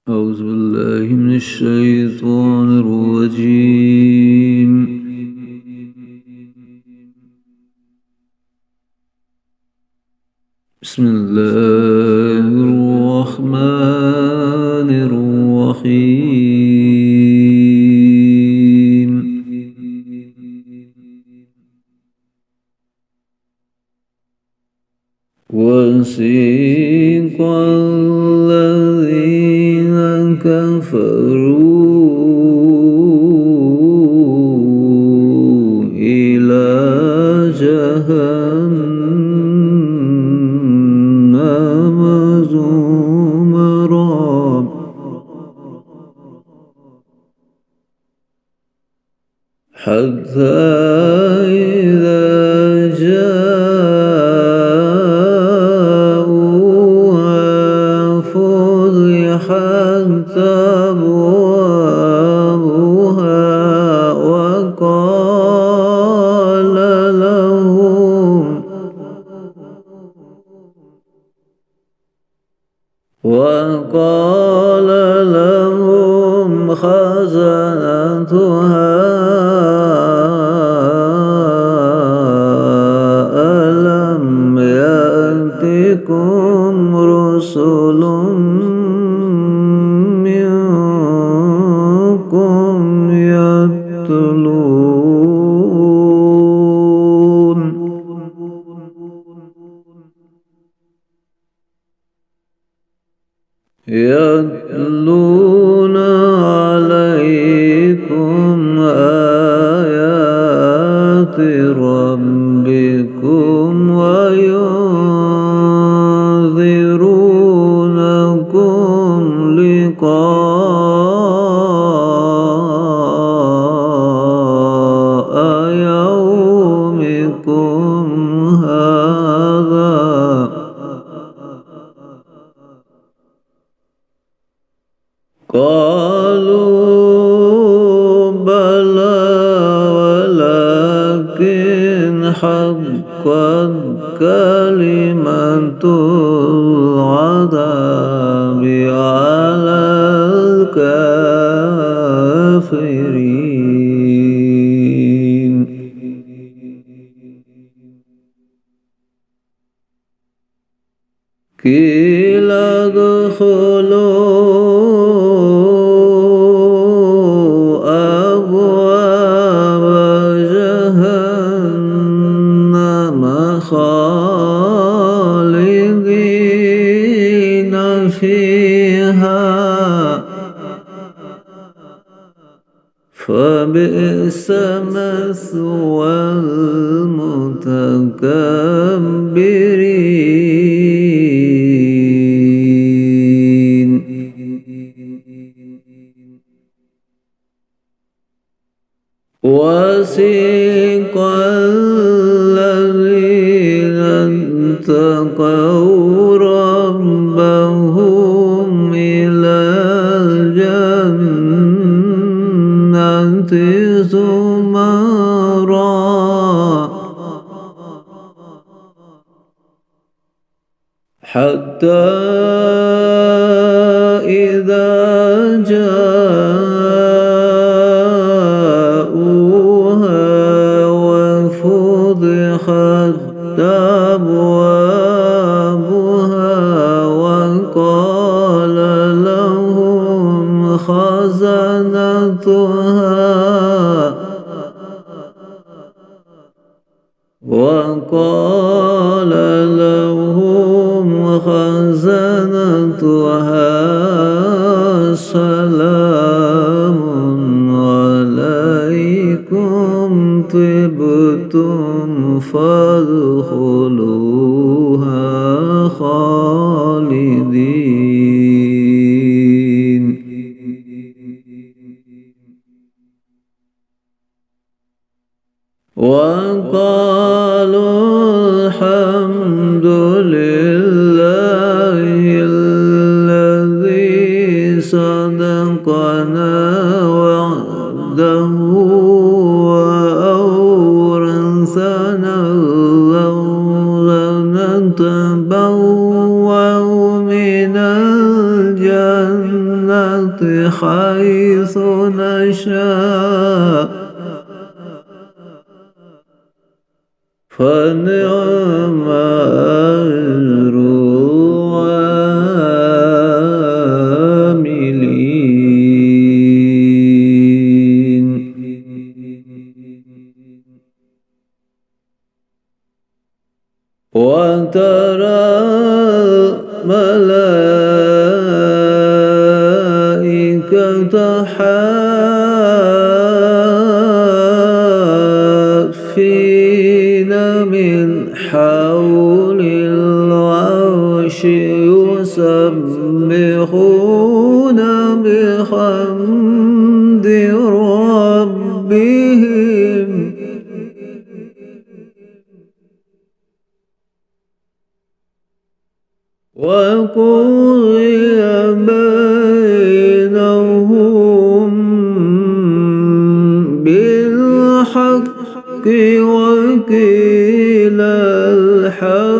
أعوذ بالله من الشيطان الرجيم. بسم الله الرحمن الرحيم. وسيق الذين كفروا إلى جهنم زمرا حتى إذا جاءوها فتحت أبوابها وقال لهم خزنتها ألم يأتكم رسل منكم يتلون عليكم آيات ربكم وينذرونكم لقاء يومكم هذا قالوا بلى ولكن حقت كلمة العذاب على الكافرين. قيل ادخلوا أبواب جهنم خالدين فيها فبئس مثوى المتكبرين. وسيق الذين اتقوا ربهم إلى الجنة زمرا حتى إذا جاءوها وفتحت أبوابها وقال لهم خزنتها سلام عليكم طبتم فادخلوها خالدين. وقالوا الحمد لله الذي صدقنا وعده وأورثنا الأرض نتبوأ من الجنة حيث نشاء فنعم أجر العاملين. وترى الملائكة حافين من حول العرش يسبحون بحمد ربهم وقضي بينهم بالحق وقيل الحمد